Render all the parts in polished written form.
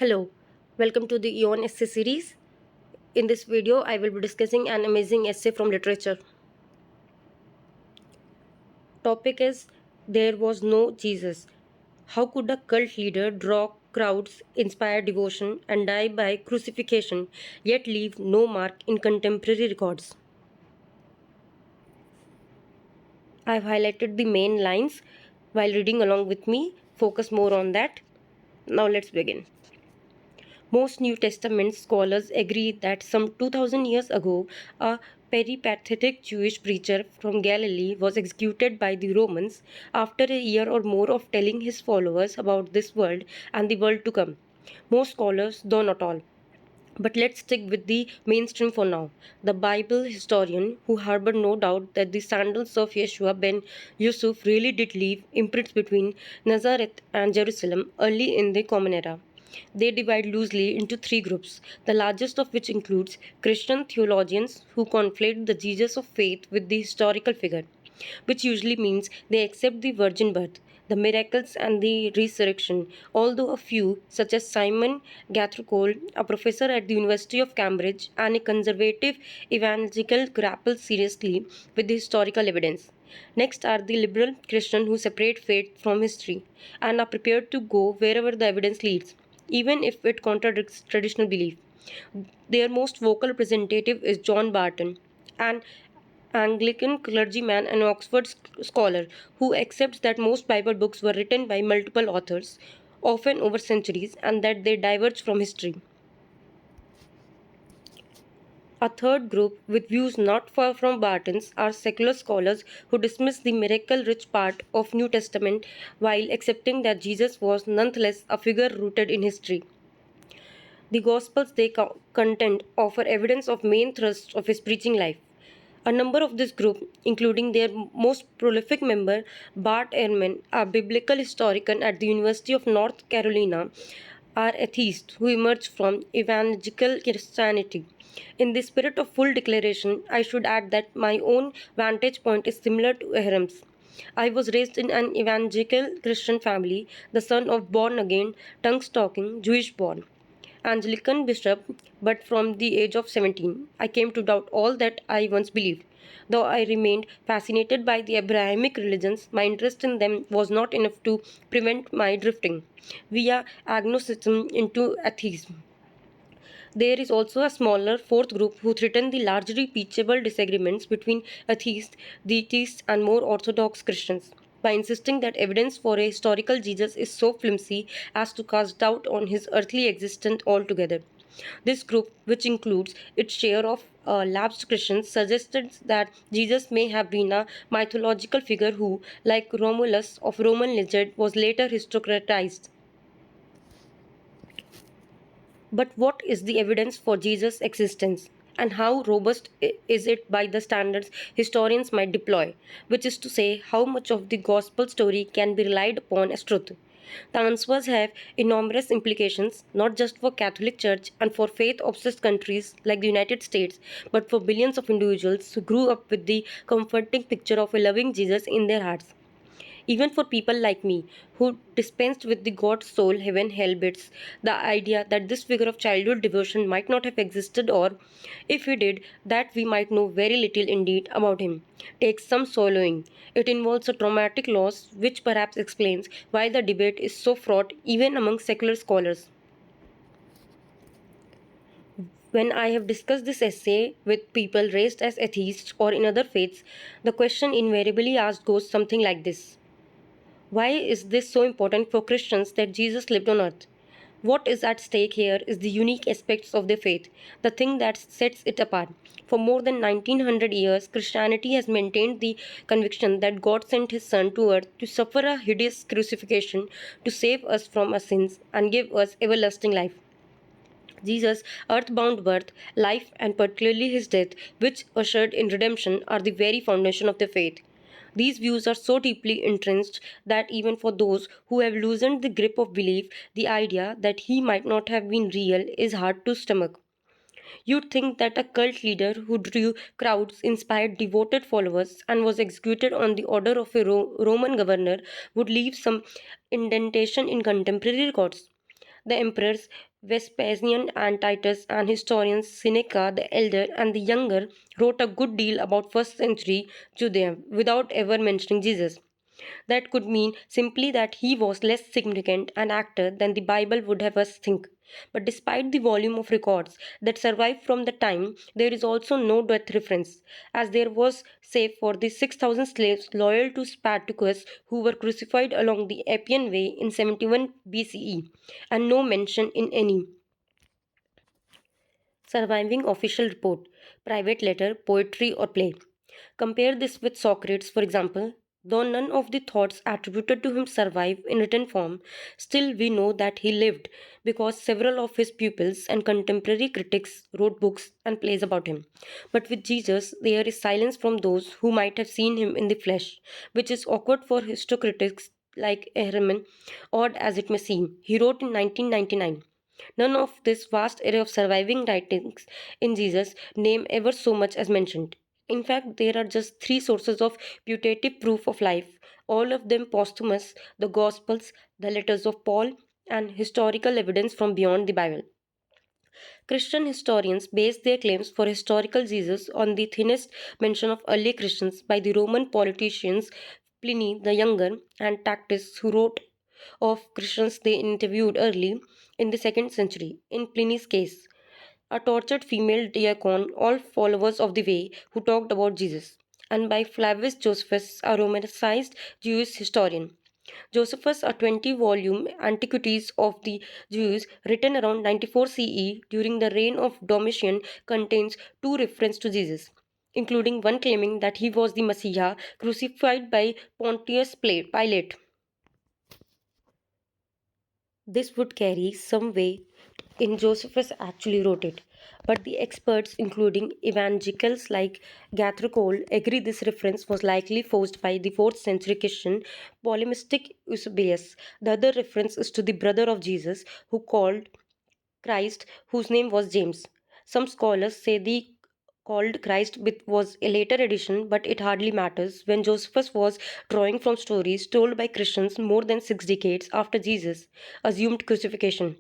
Hello, welcome to the Aeon essay series. In this video, I will be discussing an amazing essay from literature. Topic is There Was No Jesus. How could a cult leader draw crowds, inspire devotion, and die by crucifixion, yet leave no mark in contemporary records? I have highlighted the main lines while reading along with me. Focus more on that. Now let's begin. Most New Testament scholars agree that some 2000 years ago, a peripatetic Jewish preacher from Galilee was executed by the Romans after a year or more of telling his followers about this world and the world to come. Most scholars, though not all. But let's stick with the mainstream for now. The Bible historian, who harbored no doubt that the sandals of Yeshua ben Yusuf really did leave imprints between Nazareth and Jerusalem early in the Common Era. They divide loosely into three groups, the largest of which includes Christian theologians who conflate the Jesus of faith with the historical figure, which usually means they accept the virgin birth, the miracles, and the resurrection, although a few, such as Simon Gathercole, a professor at the University of Cambridge and a conservative evangelical, grapple seriously with the historical evidence. Next are the liberal Christians who separate faith from history and are prepared to go wherever the evidence leads, even if it contradicts traditional belief. Their most vocal representative is John Barton, an Anglican clergyman and Oxford scholar who accepts that most Bible books were written by multiple authors, often over centuries, and that they diverge from history. A third group, with views not far from Barton's, are secular scholars who dismiss the miracle-rich part of New Testament while accepting that Jesus was nonetheless a figure rooted in history. The Gospels they contend offer evidence of main thrust of his preaching life. A number of this group, including their most prolific member, Bart Ehrman, a biblical historian at the University of North Carolina, are atheists who emerged from evangelical Christianity. In the spirit of full declaration, I should add that my own vantage point is similar to Ehram's. I was raised in an evangelical Christian family, the son of born again, tongue talking, Jewish born. Anglican bishop, but from the age of 17, I came to doubt all that I once believed. Though I remained fascinated by the Abrahamic religions, my interest in them was not enough to prevent my drifting via agnosticism into atheism. There is also a smaller fourth group who threaten the largely peaceable disagreements between atheists, deists, and more orthodox Christians by insisting that evidence for a historical Jesus is so flimsy as to cast doubt on his earthly existence altogether. This group, which includes its share of lapsed Christians, suggested that Jesus may have been a mythological figure who, like Romulus of Roman legend, was later historicized. But what is the evidence for Jesus' existence? And how robust is it by the standards historians might deploy, which is to say, how much of the gospel story can be relied upon as truth? The answers have enormous implications, not just for Catholic Church and for faith-obsessed countries like the United States, but for billions of individuals who grew up with the comforting picture of a loving Jesus in their hearts. Even for people like me, who dispensed with the God soul heaven hell bits, the idea that this figure of childhood devotion might not have existed, or if he did, that we might know very little indeed about him, takes some swallowing. It involves a traumatic loss, which perhaps explains why the debate is so fraught even among secular scholars. When I have discussed this essay with people raised as atheists or in other faiths, the question invariably asked goes something like this: why is this so important for Christians that Jesus lived on earth? What is at stake here is the unique aspects of their faith, the thing that sets it apart. For more than 1900 years, Christianity has maintained the conviction that God sent His Son to earth to suffer a hideous crucifixion, to save us from our sins, and give us everlasting life. Jesus' earthbound birth, life, and particularly his death, which ushered in redemption, are the very foundation of the faith. These views are so deeply entrenched that even for those who have loosened the grip of belief, the idea that he might not have been real is hard to stomach. You'd think that a cult leader who drew crowds, inspired devoted followers, and was executed on the order of a Roman governor would leave some indentation in contemporary records. The emperors Vespasian and Titus and historians Seneca the elder and the younger wrote a good deal about first century Judea without ever mentioning Jesus. That could mean simply that he was less significant an actor than the Bible would have us think. But despite the volume of records that survive from the time, there is also no death reference, as there was, save for the 6,000 slaves loyal to Spartacus who were crucified along the Appian Way in 71 BCE, and no mention in any surviving official report, private letter, poetry, or play. Compare this with Socrates, for example. Though none of the thoughts attributed to him survive in written form, still we know that he lived because several of his pupils and contemporary critics wrote books and plays about him. But with Jesus, there is silence from those who might have seen him in the flesh, which is awkward for histocritics like Ehrman, odd as it may seem. He wrote in 1999. None of this vast array of surviving writings in Jesus' name ever so much as mentioned. In fact, there are just three sources of putative proof of life, all of them posthumous: the Gospels, the letters of Paul, and historical evidence from beyond the Bible. Christian historians base their claims for historical Jesus on the thinnest mention of early Christians by the Roman politicians Pliny the Younger and Tacitus, who wrote of Christians they interviewed early in the 2nd century. In Pliny's case, a tortured female diacon, all followers of the way, who talked about Jesus, and by Flavius Josephus, a Romanicized Jewish historian. Josephus, a 20-volume Antiquities of the Jews written around 94 CE during the reign of Domitian, contains two references to Jesus, including one claiming that he was the Messiah crucified by Pontius Pilate. This would carry some weight in Josephus actually wrote it, but the experts, including evangelicals like Gathercole, agree this reference was likely forced by the 4th century Christian polemistic Eusebius. The other reference is to the brother of Jesus, who called Christ, whose name was James. Some scholars say the called Christ was a later addition, but it hardly matters when Josephus was drawing from stories told by Christians more than 6 decades after Jesus' assumed crucifixion.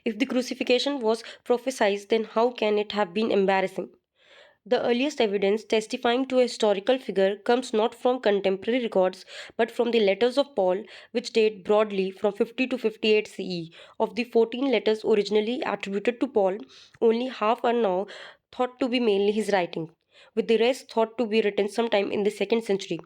If the crucifixion was prophesied, then how can it have been embarrassing? The earliest evidence testifying to a historical figure comes not from contemporary records but from the letters of Paul, which date broadly from 50 to 58 CE. Of the 14 letters originally attributed to Paul, only half are now thought to be mainly his writing, with the rest thought to be written sometime in the 2nd century.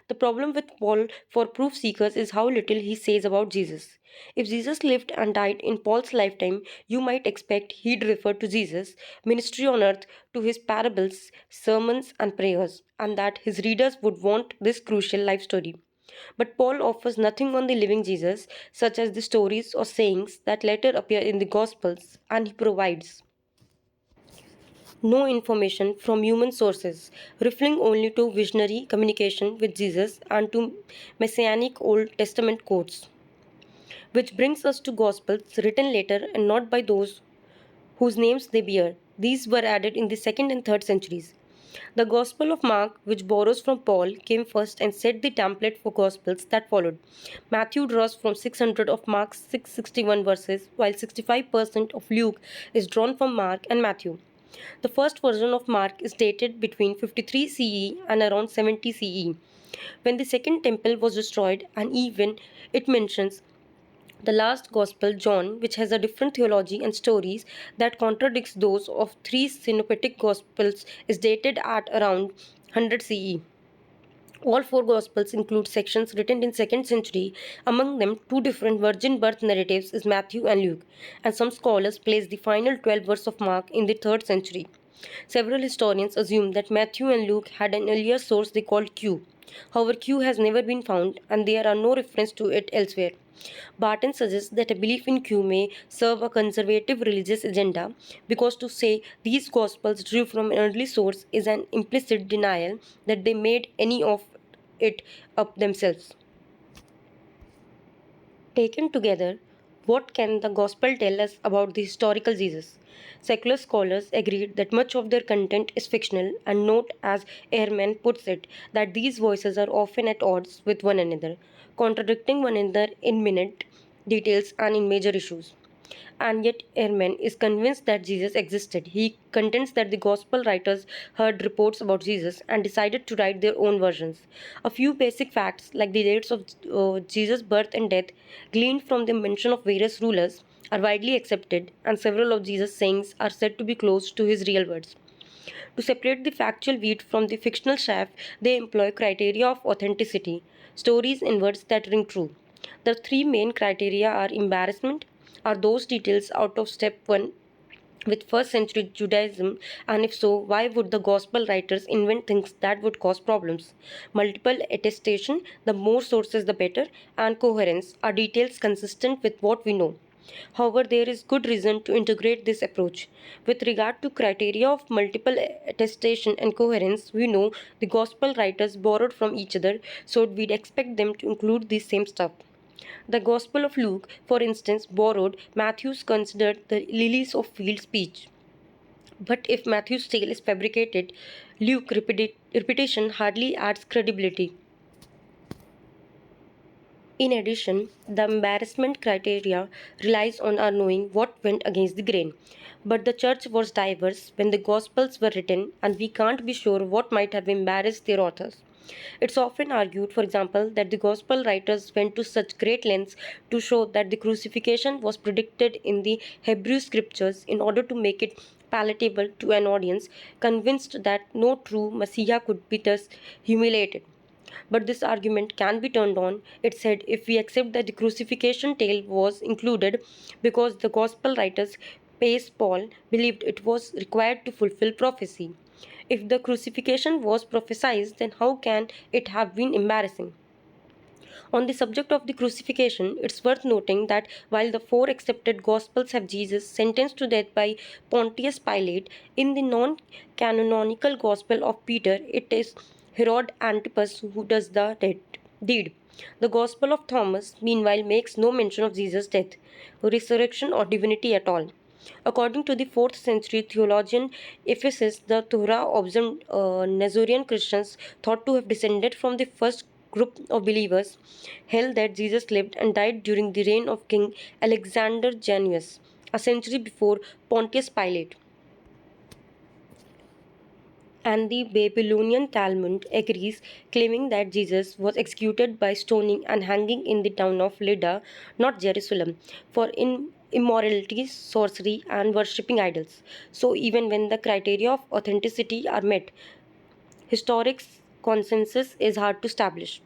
The problem with Paul for proof seekers is how little he says about Jesus. If Jesus lived and died in Paul's lifetime, you might expect he'd refer to Jesus' ministry on earth, to his parables, sermons, and prayers, and that his readers would want this crucial life story. But Paul offers nothing on the living Jesus, such as the stories or sayings that later appear in the Gospels, and he provides no information from human sources, referring only to visionary communication with Jesus and to messianic Old Testament quotes. Which brings us to Gospels written later and not by those whose names they bear. These were added in the 2nd and 3rd centuries. The Gospel of Mark, which borrows from Paul, came first and set the template for Gospels that followed. Matthew draws from 600 of Mark's 661 verses, while 65% of Luke is drawn from Mark and Matthew. The first version of Mark is dated between 53 CE and around 70 CE, when the second temple was destroyed, and even it mentions the last gospel, John, which has a different theology and stories that contradicts those of three synoptic gospels, is dated at around 100 CE. All four Gospels include sections written in 2nd century. Among them, two different virgin birth narratives is Matthew and Luke, and some scholars place the final 12 verse of Mark in the 3rd century. Several historians assume that Matthew and Luke had an earlier source they called Q. However, Q has never been found, and there are no references to it elsewhere. Barton suggests that a belief in Q may serve a conservative religious agenda, because to say these Gospels drew from an early source is an implicit denial that they made any of it up themselves. Taken together, what can the Gospel tell us about the historical Jesus? Secular scholars agreed that much of their content is fictional and note, as Ehrman puts it, that these voices are often at odds with one another, contradicting one another in minute details, and in major issues. And yet, Ehrman is convinced that Jesus existed. He contends that the Gospel writers heard reports about Jesus and decided to write their own versions. A few basic facts, like the dates of Jesus' birth and death, gleaned from the mention of various rulers, are widely accepted, and several of Jesus' sayings are said to be close to his real words. To separate the factual wheat from the fictional chaff, they employ criteria of authenticity, stories and words that ring true. The three main criteria are embarrassment, are those details out of step 1 with first century Judaism, and if so, why would the gospel writers invent things that would cause problems? Multiple attestation, the more sources the better, and coherence are details consistent with what we know. However, there is good reason to integrate this approach. With regard to criteria of multiple attestation and coherence, we know the gospel writers borrowed from each other, so we'd expect them to include the same stuff. The Gospel of Luke, for instance, borrowed Matthew's considered the lilies of field speech. But if Matthew's tale is fabricated, Luke's repetition hardly adds credibility. In addition, the embarrassment criteria relies on our knowing what went against the grain. But the church was diverse when the Gospels were written, and we can't be sure what might have embarrassed their authors. It's often argued, for example, that the Gospel writers went to such great lengths to show that the crucifixion was predicted in the Hebrew scriptures in order to make it palatable to an audience convinced that no true Messiah could be thus humiliated. But this argument can be turned on its head if we accept that the crucifixion tale was included because the gospel writers, Pace Paul, believed it was required to fulfill prophecy. If the crucifixion was prophesied, then how can it have been embarrassing? On the subject of the crucifixion, it's worth noting that while the four accepted Gospels have Jesus sentenced to death by Pontius Pilate, in the non canonical Gospel of Peter, it is Herod Antipas who does the deed. The Gospel of Thomas, meanwhile, makes no mention of Jesus' death, resurrection, or divinity at all. According to the 4th century theologian Ephesus, the Torah observant Nazarene Christians thought to have descended from the first group of believers held that Jesus lived and died during the reign of King Alexander Jannaeus, a century before Pontius Pilate. And the Babylonian Talmud agrees, claiming that Jesus was executed by stoning and hanging in the town of Lydda, not Jerusalem, for immorality, sorcery, and worshipping idols. So, even when the criteria of authenticity are met, historic consensus is hard to establish.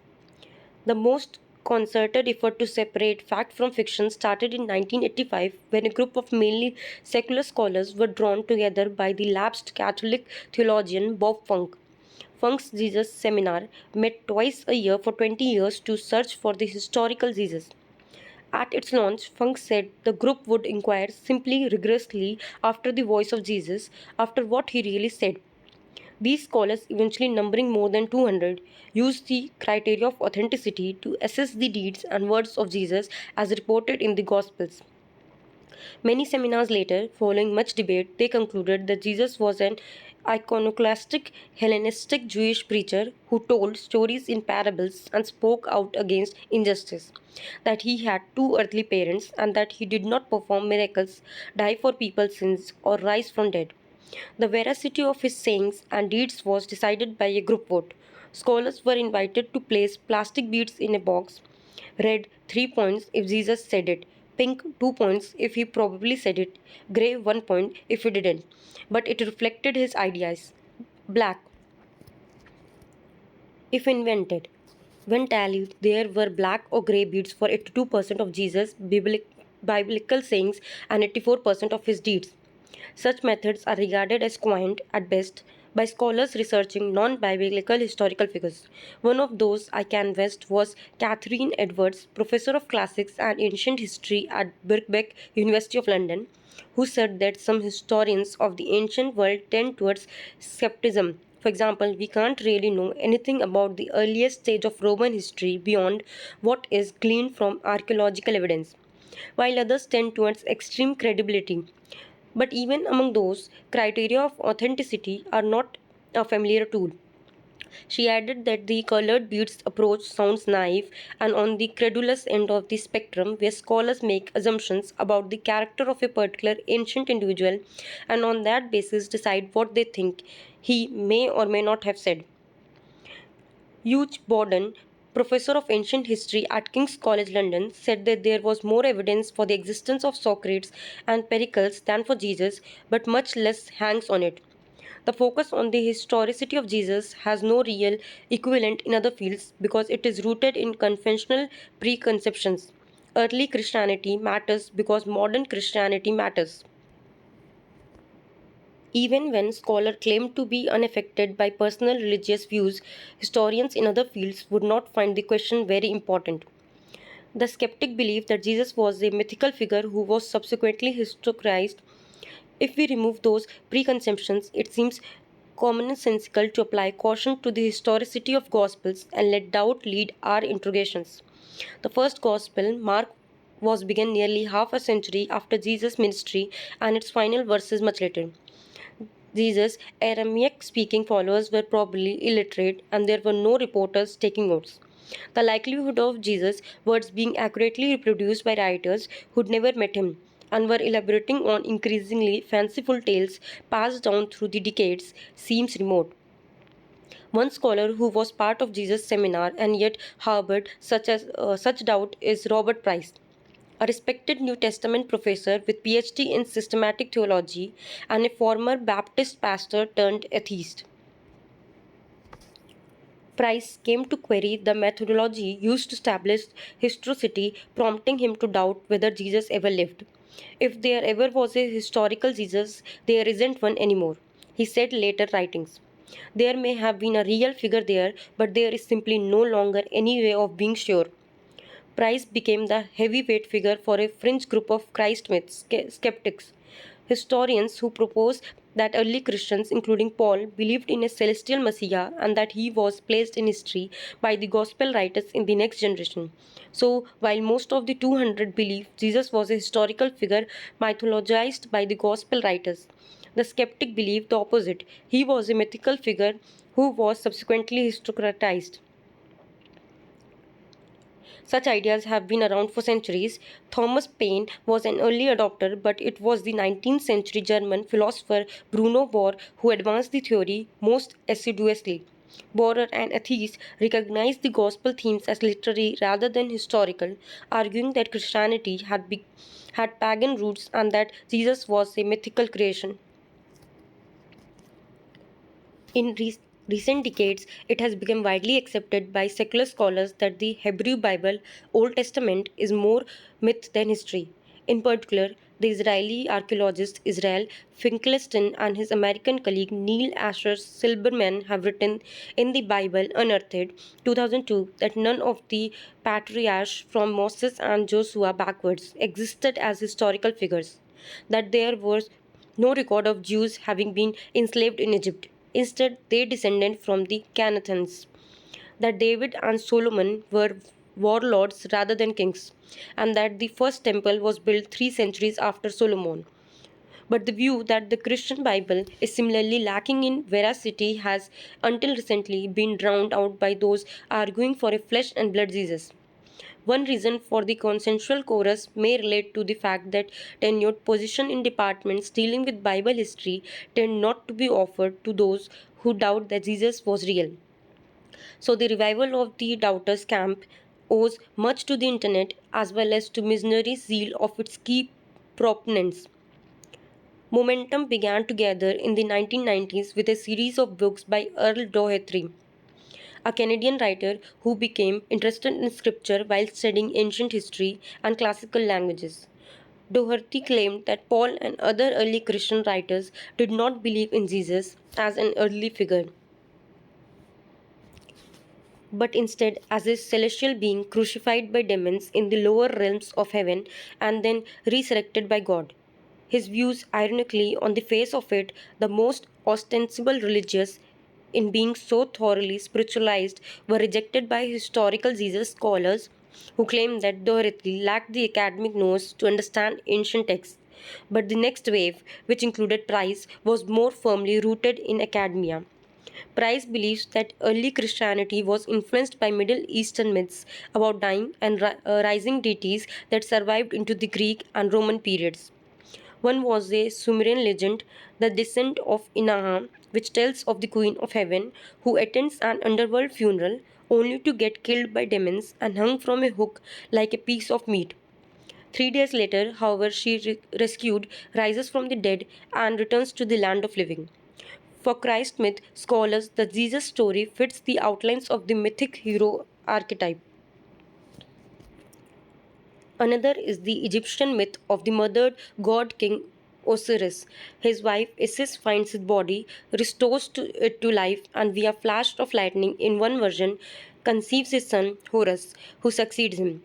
The most concerted effort to separate fact from fiction started in 1985 when a group of mainly secular scholars were drawn together by the lapsed Catholic theologian Bob Funk. Funk's Jesus Seminar met twice a year for 20 years to search for the historical Jesus. At its launch, Funk said the group would inquire simply rigorously after the voice of Jesus, after what he really said. These scholars, eventually numbering more than 200, used the criteria of authenticity to assess the deeds and words of Jesus as reported in the Gospels. Many seminars later, following much debate, they concluded that Jesus was an iconoclastic Hellenistic Jewish preacher who told stories in parables and spoke out against injustice, that he had two earthly parents and that he did not perform miracles, die for people's sins, or rise from dead. The veracity of his sayings and deeds was decided by a group vote. Scholars were invited to place plastic beads in a box. Red 3 points if Jesus said it, pink 2 points if he probably said it, grey 1 point if he didn't. But it reflected his ideas. Black if invented. When tallied, there were black or grey beads for 82% of Jesus' biblical sayings and 84% of his deeds. Such methods are regarded as quaint at best by scholars researching non-biblical historical figures. One of those I canvassed was Catherine Edwards, professor of classics and ancient history at Birkbeck, University of London, who said that some historians of the ancient world tend towards skepticism. For example, we can't really know anything about the earliest stage of Roman history beyond what is gleaned from archaeological evidence, while others tend towards extreme credibility. But even among those, criteria of authenticity are not a familiar tool. She added that the colored beads approach sounds naive and on the credulous end of the spectrum, where scholars make assumptions about the character of a particular ancient individual and on that basis decide what they think he may or may not have said. Hugh Borden, professor of ancient history at King's College London, said that there was more evidence for the existence of Socrates and Pericles than for Jesus, but much less hangs on it. The focus on the historicity of Jesus has no real equivalent in other fields because it is rooted in conventional preconceptions. Early Christianity matters because modern Christianity matters. Even when scholars claim to be unaffected by personal religious views, historians in other fields would not find the question very important. The skeptic believed that Jesus was a mythical figure who was subsequently historicized. If we remove those preconceptions, it seems commonsensical to apply caution to the historicity of Gospels and let doubt lead our interrogations. The first Gospel, Mark, was begun nearly half a century after Jesus' ministry and its final verses much later. Jesus' Aramaic speaking followers were probably illiterate and there were no reporters taking notes. The likelihood of Jesus' words being accurately reproduced by writers who'd never met him and were elaborating on increasingly fanciful tales passed down through the decades seems remote. One scholar who was part of Jesus' seminar and yet harbored such doubt is Robert Price, a respected New Testament professor with PhD in systematic theology and a former Baptist pastor turned atheist. Price came to query the methodology used to establish historicity, prompting him to doubt whether Jesus ever lived. If there ever was a historical Jesus, there isn't one anymore, he said later writings. There may have been a real figure there, but there is simply no longer any way of being sure. Price became the heavyweight figure for a fringe group of Christ myth skeptics. Historians who propose that early Christians, including Paul, believed in a celestial Messiah and that he was placed in history by the Gospel writers in the next generation. So, while most of the 200 believe Jesus was a historical figure mythologized by the Gospel writers, the skeptic believed the opposite. He was a mythical figure who was subsequently historicized. Such ideas have been around for centuries. Thomas Paine was an early adopter, but it was the 19th century German philosopher Bruno Bohr who advanced the theory most assiduously. Bohrer, an atheist, recognized the gospel themes as literary rather than historical, arguing that Christianity had pagan roots and that Jesus was a mythical creation. In recent decades, it has become widely accepted by secular scholars that the Hebrew Bible, Old Testament, is more myth than history. In particular, the Israeli archaeologist Israel Finkelstein and his American colleague Neil Asher Silberman have written in the Bible Unearthed 2002 that none of the patriarchs from Moses and Joshua backwards existed as historical figures, that there was no record of Jews having been enslaved in Egypt. Instead, they descended from the Canaanites. That David and Solomon were warlords rather than kings, and that the first temple was built 3 centuries after Solomon. But the view that the Christian Bible is similarly lacking in veracity has, until recently, been drowned out by those arguing for a flesh and blood Jesus. One reason for the consensual chorus may relate to the fact that tenured positions in departments dealing with Bible history tend not to be offered to those who doubt that Jesus was real. So the revival of the doubters camp owes much to the internet as well as to missionary zeal of its key proponents. Momentum began to gather in the 1990s with a series of books by Earl Doherty, a Canadian writer who became interested in scripture while studying ancient history and classical languages. Doherty claimed that Paul and other early Christian writers did not believe in Jesus as an earthly figure, but instead as a celestial being crucified by demons in the lower realms of heaven and then resurrected by God. His views, ironically, on the face of it, the most ostensible religious in being so thoroughly spiritualized, were rejected by historical Jesus scholars who claim that Doherty lacked the academic nose to understand ancient texts. But the next wave, which included Price, was more firmly rooted in academia. Price believes that early Christianity was influenced by Middle Eastern myths about dying and rising deities that survived into the Greek and Roman periods. One was a Sumerian legend, the descent of Inaha, which tells of the Queen of Heaven who attends an underworld funeral only to get killed by demons and hung from a hook like a piece of meat. 3 days later, however, she rescued, rises from the dead, and returns to the land of living. For Christ myth scholars, the Jesus story fits the outlines of the mythic hero archetype. Another is the Egyptian myth of the murdered god king Osiris. His wife Isis finds his body, restores it to life, and via flash of lightning in one version conceives his son Horus, who succeeds him.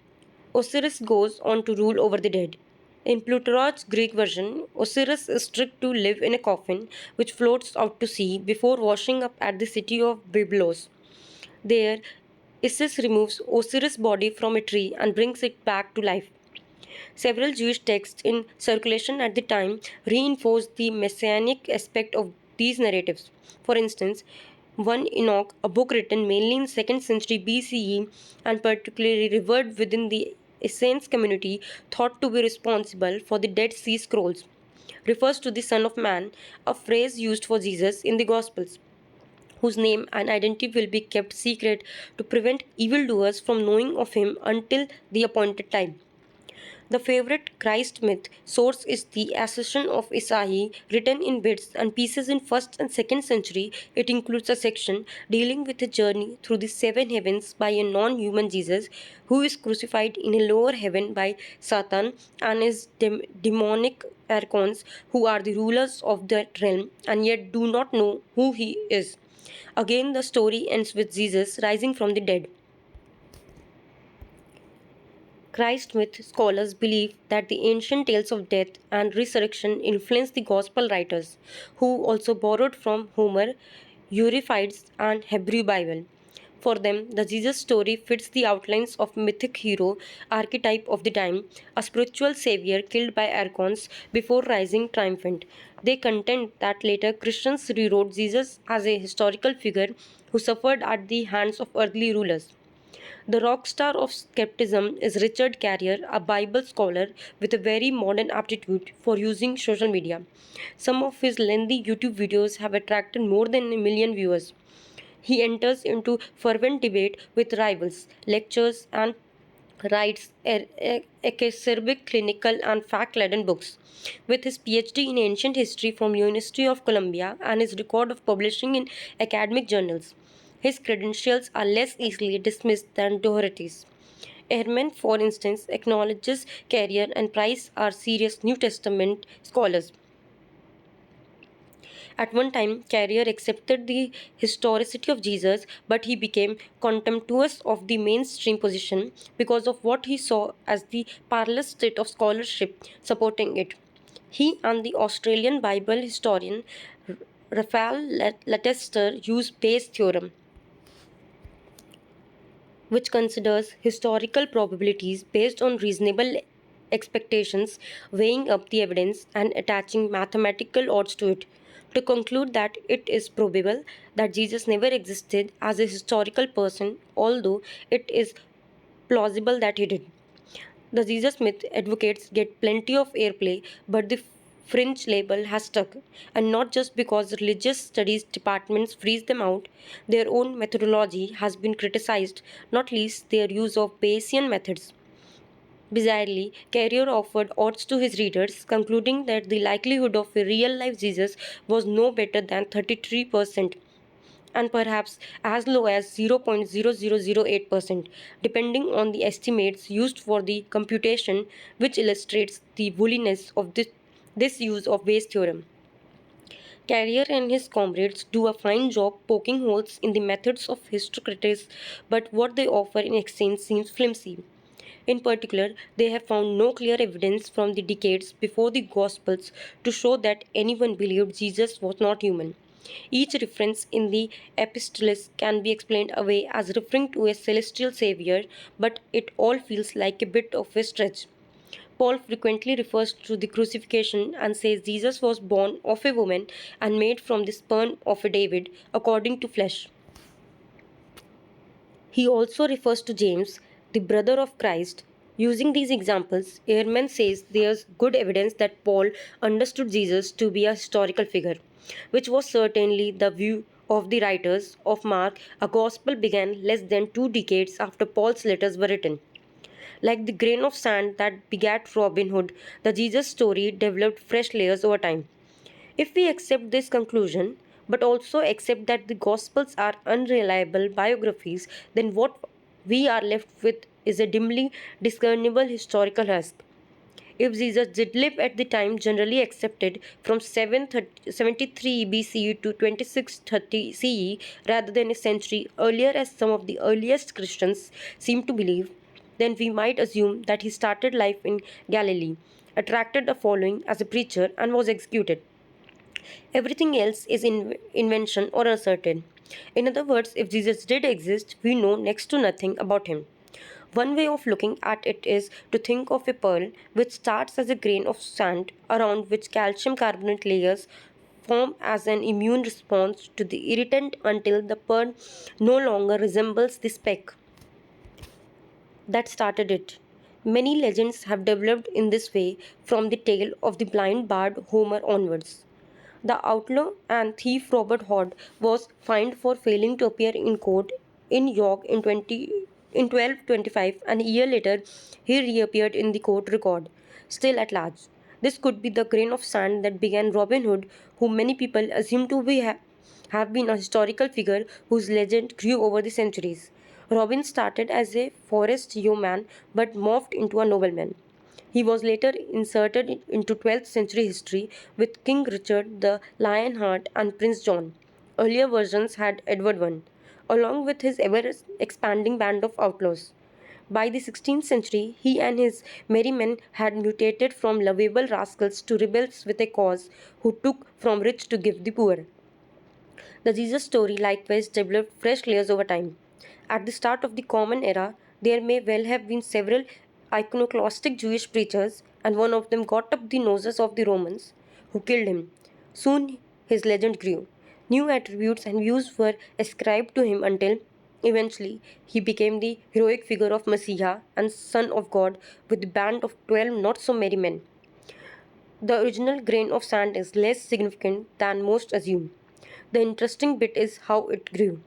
Osiris goes on to rule over the dead. In Plutarch's Greek version, Osiris is tricked to live in a coffin which floats out to sea before washing up at the city of Byblos. There, Isis removes Osiris' body from a tree and brings it back to life. Several Jewish texts in circulation at the time reinforce the messianic aspect of these narratives. For instance, 1 Enoch, a book written mainly in 2nd century BCE and particularly revered within the Essenes community thought to be responsible for the Dead Sea Scrolls, refers to the Son of Man, a phrase used for Jesus in the Gospels, whose name and identity will be kept secret to prevent evildoers from knowing of him until the appointed time. The favorite Christ myth source is the Ascension of Isaiah, written in bits and pieces in 1st and 2nd century. It includes a section dealing with a journey through the seven heavens by a non-human Jesus who is crucified in a lower heaven by Satan and his demonic archons who are the rulers of that realm and yet do not know who he is. Again, the story ends with Jesus rising from the dead. Christ myth scholars believe that the ancient tales of death and resurrection influenced the Gospel writers, who also borrowed from Homer, Euripides, and Hebrew Bible. For them, the Jesus story fits the outlines of mythic hero archetype of the time, a spiritual savior killed by archons before rising triumphant. They contend that later Christians rewrote Jesus as a historical figure who suffered at the hands of earthly rulers. The rock star of skepticism is Richard Carrier, a Bible scholar with a very modern aptitude for using social media. Some of his lengthy YouTube videos have attracted more than a million viewers. He enters into fervent debate with rivals, lectures, and writes acerbic clinical and fact-laden books. With his PhD in ancient history from University of Columbia and his record of publishing in academic journals, his credentials are less easily dismissed than Doherty's. Ehrman, for instance, acknowledges Carrier and Price are serious New Testament scholars. At one time, Carrier accepted the historicity of Jesus, but he became contemptuous of the mainstream position because of what he saw as the parlous state of scholarship supporting it. He and the Australian Bible historian Raphael Latester used Bayes' theorem, which considers historical probabilities based on reasonable expectations, weighing up the evidence and attaching mathematical odds to it, to conclude that it is probable that Jesus never existed as a historical person, although it is plausible that he did. The Jesus myth advocates get plenty of airplay, but the fringe label has stuck, and not just because religious studies departments freeze them out. Their own methodology has been criticized, not least their use of Bayesian methods. Bizarrely, Carrier offered odds to his readers, concluding that the likelihood of a real life Jesus was no better than 33%, and perhaps as low as 0.0008%, depending on the estimates used for the computation, which illustrates the wooliness of this use of Bayes' theorem. Carrier and his comrades do a fine job poking holes in the methods of history but what they offer in exchange seems flimsy. In particular, they have found no clear evidence from the decades before the Gospels to show that anyone believed Jesus was not human. Each reference in the epistles can be explained away as referring to a celestial savior, but it all feels like a bit of a stretch. Paul frequently refers to the crucifixion and says Jesus was born of a woman and made from the sperm of a David according to flesh. He also refers to James, the brother of Christ. Using these examples, Ehrman says there's good evidence that Paul understood Jesus to be a historical figure, which was certainly the view of the writers of Mark. A gospel began less than 2 decades after Paul's letters were written. Like the grain of sand that begat Robin Hood, the Jesus story developed fresh layers over time. If we accept this conclusion, but also accept that the Gospels are unreliable biographies, then what we are left with is a dimly discernible historical husk. If Jesus did live at the time generally accepted from 773 BCE to 2630 CE rather than a century earlier as some of the earliest Christians seem to believe, then we might assume that he started life in Galilee, attracted a following as a preacher, and was executed. Everything else is invention or uncertain. In other words, if Jesus did exist, we know next to nothing about him. One way of looking at it is to think of a pearl which starts as a grain of sand around which calcium carbonate layers form as an immune response to the irritant until the pearl no longer resembles the speck that started it. Many legends have developed in this way from the tale of the blind bard Homer onwards. The outlaw and thief Robert Hood was fined for failing to appear in court in York in 1225, and a year later he reappeared in the court record, still at large. This could be the grain of sand that began Robin Hood, whom many people assume to have been a historical figure whose legend grew over the centuries. Robin started as a forest yeoman but morphed into a nobleman. He was later inserted into 12th century history with King Richard the Lionheart and Prince John. Earlier versions had Edward I, along with his ever expanding band of outlaws. By the 16th century, he and his merry men had mutated from lovable rascals to rebels with a cause who took from rich to give the poor. The Jesus story likewise developed fresh layers over time. At the start of the Common Era, there may well have been several iconoclastic Jewish preachers, and one of them got up the noses of the Romans, who killed him. Soon his legend grew. New attributes and views were ascribed to him until, eventually, he became the heroic figure of Messiah and Son of God with a band of 12 not so merry men. The original grain of sand is less significant than most assume. The interesting bit is how it grew.